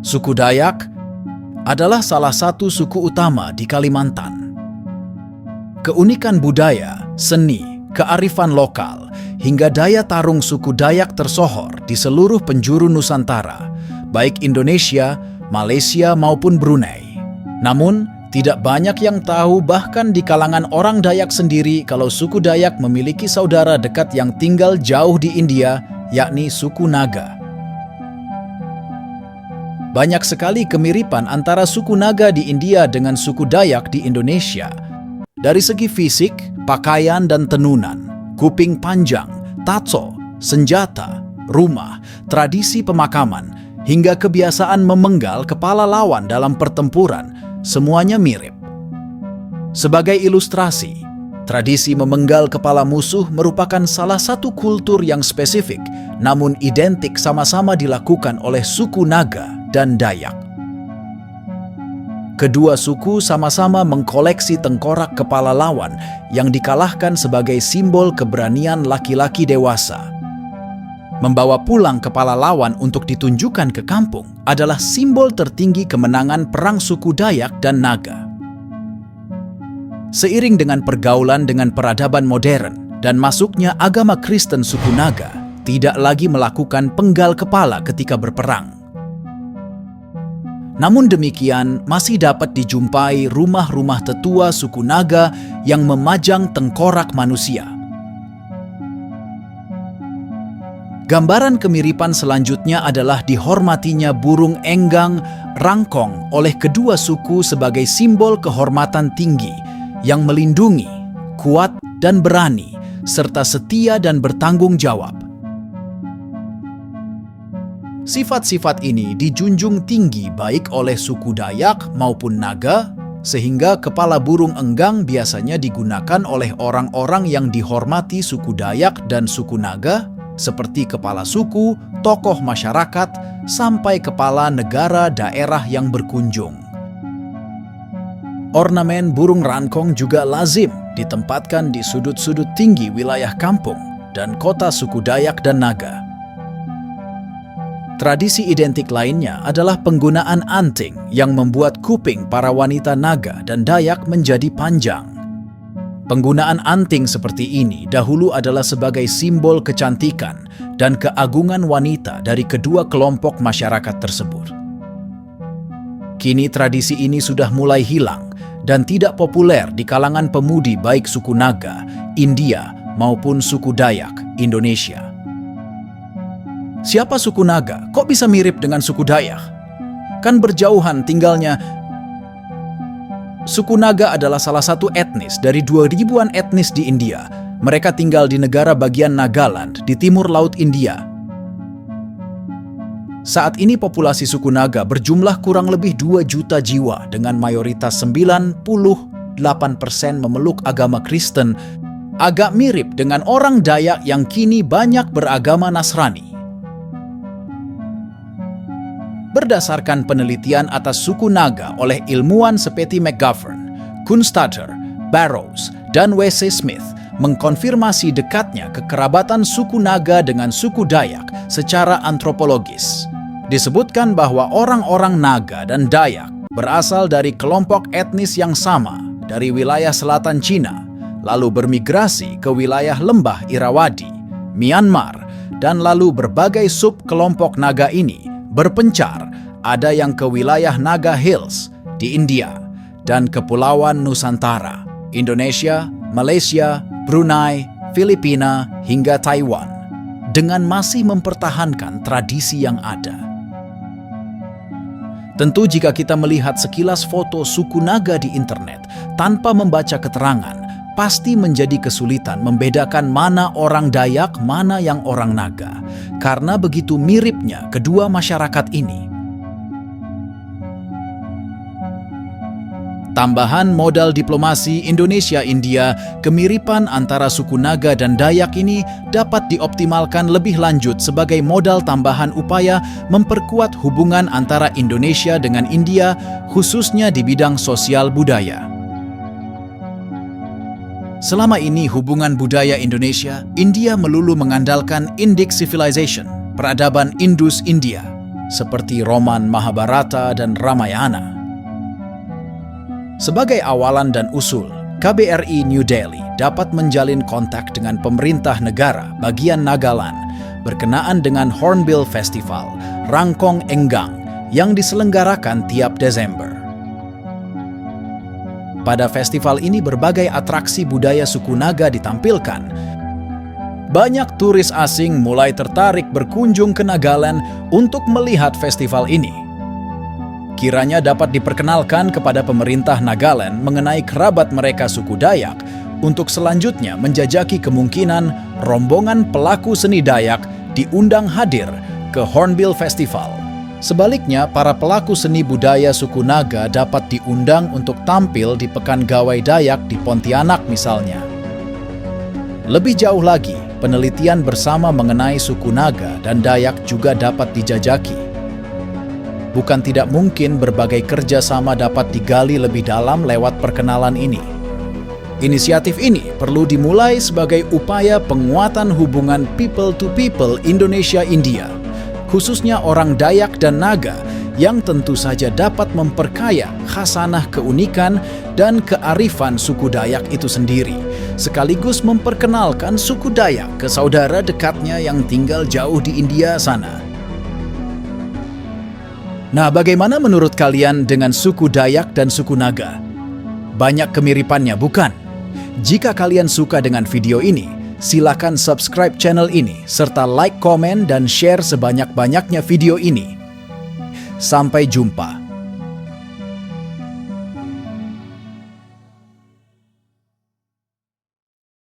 Suku Dayak adalah salah satu suku utama di Kalimantan. Keunikan budaya, seni, kearifan lokal, hingga daya tarung suku Dayak tersohor di seluruh penjuru Nusantara, baik Indonesia, Malaysia maupun Brunei. Namun, tidak banyak yang tahu bahkan di kalangan orang Dayak sendiri kalau suku Dayak memiliki saudara dekat yang tinggal jauh di India, yakni suku Naga. Banyak sekali kemiripan antara suku Naga di India dengan suku Dayak di Indonesia. Dari segi fisik, pakaian dan tenunan, kuping panjang, tato, senjata, rumah, tradisi pemakaman, hingga kebiasaan memenggal kepala lawan dalam pertempuran, semuanya mirip. Sebagai ilustrasi, tradisi memenggal kepala musuh merupakan salah satu kultur yang spesifik, namun identik sama-sama dilakukan oleh suku Naga dan Dayak. Kedua suku sama-sama mengkoleksi tengkorak kepala lawan yang dikalahkan sebagai simbol keberanian laki-laki dewasa. Membawa pulang kepala lawan untuk ditunjukkan ke kampung adalah simbol tertinggi kemenangan perang suku Dayak dan Naga. Seiring dengan pergaulan dengan peradaban modern dan masuknya agama Kristen, suku Naga tidak lagi melakukan penggal kepala ketika berperang. Namun demikian, masih dapat dijumpai rumah-rumah tetua suku Naga yang memajang tengkorak manusia. Gambaran kemiripan selanjutnya adalah dihormatinya burung enggang rangkong oleh kedua suku sebagai simbol kehormatan tinggi yang melindungi, kuat dan berani, serta setia dan bertanggung jawab. Sifat-sifat ini dijunjung tinggi baik oleh suku Dayak maupun Naga, sehingga kepala burung enggang biasanya digunakan oleh orang-orang yang dihormati suku Dayak dan suku Naga, seperti kepala suku, tokoh masyarakat, sampai kepala negara daerah yang berkunjung. Ornamen burung rangkong juga lazim ditempatkan di sudut-sudut tinggi wilayah kampung dan kota suku Dayak dan Naga. Tradisi identik lainnya adalah penggunaan anting yang membuat kuping para wanita Naga dan Dayak menjadi panjang. Penggunaan anting seperti ini dahulu adalah sebagai simbol kecantikan dan keagungan wanita dari kedua kelompok masyarakat tersebut. Kini tradisi ini sudah mulai hilang dan tidak populer di kalangan pemudi baik suku Naga, India maupun suku Dayak, Indonesia. Siapa suku Naga? Kok bisa mirip dengan suku Dayak? Kan berjauhan tinggalnya. Suku Naga adalah salah satu etnis dari 2000-an etnis di India. Mereka tinggal di negara bagian Nagaland di timur Laut India. Saat ini populasi suku Naga berjumlah kurang lebih 2 juta jiwa dengan mayoritas 98% memeluk agama Kristen, agak mirip dengan orang Dayak yang kini banyak beragama Nasrani. Berdasarkan penelitian atas suku Naga oleh ilmuwan seperti McGovern, Kunstadter, Barrows, dan W.C. Smith mengkonfirmasi dekatnya kekerabatan suku Naga dengan suku Dayak secara antropologis. Disebutkan bahwa orang-orang Naga dan Dayak berasal dari kelompok etnis yang sama dari wilayah selatan Cina, lalu bermigrasi ke wilayah lembah Irrawaddy, Myanmar, dan lalu berbagai sub-kelompok Naga ini berpencar, ada yang ke wilayah Naga Hills di India dan Kepulauan Nusantara, Indonesia, Malaysia, Brunei, Filipina, hingga Taiwan, dengan masih mempertahankan tradisi yang ada. Tentu jika kita melihat sekilas foto suku Naga di internet tanpa membaca keterangan, pasti menjadi kesulitan membedakan mana orang Dayak, mana yang orang Naga, karena begitu miripnya kedua masyarakat ini. Tambahan modal diplomasi Indonesia-India, kemiripan antara suku Naga dan Dayak ini dapat dioptimalkan lebih lanjut sebagai modal tambahan upaya memperkuat hubungan antara Indonesia dengan India, khususnya di bidang sosial budaya. Selama ini hubungan budaya Indonesia-India melulu mengandalkan Indic Civilization peradaban Indus India, seperti roman Mahabharata dan Ramayana. Sebagai awalan dan usul, KBRI New Delhi dapat menjalin kontak dengan pemerintah negara bagian Nagaland berkenaan dengan Hornbill Festival, Rangkong Enggang, yang diselenggarakan tiap Desember. Pada festival ini berbagai atraksi budaya suku Naga ditampilkan. Banyak turis asing mulai tertarik berkunjung ke Nagaland untuk melihat festival ini. Kiranya dapat diperkenalkan kepada pemerintah Nagaland mengenai kerabat mereka suku Dayak untuk selanjutnya menjajaki kemungkinan rombongan pelaku seni Dayak diundang hadir ke Hornbill Festival. Sebaliknya, para pelaku seni budaya suku Naga dapat diundang untuk tampil di Pekan Gawai Dayak di Pontianak misalnya. Lebih jauh lagi, penelitian bersama mengenai suku Naga dan Dayak juga dapat dijajaki. Bukan tidak mungkin berbagai kerjasama dapat digali lebih dalam lewat perkenalan ini. Inisiatif ini perlu dimulai sebagai upaya penguatan hubungan people-to-people Indonesia-India, khususnya orang Dayak dan Naga, yang tentu saja dapat memperkaya khasanah keunikan dan kearifan suku Dayak itu sendiri, sekaligus memperkenalkan suku Dayak ke saudara dekatnya yang tinggal jauh di India sana. Nah, bagaimana menurut kalian dengan suku Dayak dan suku Naga? Banyak kemiripannya, bukan? Jika kalian suka dengan video ini, silakan subscribe channel ini, serta like, komen, dan share sebanyak-banyaknya video ini. Sampai jumpa.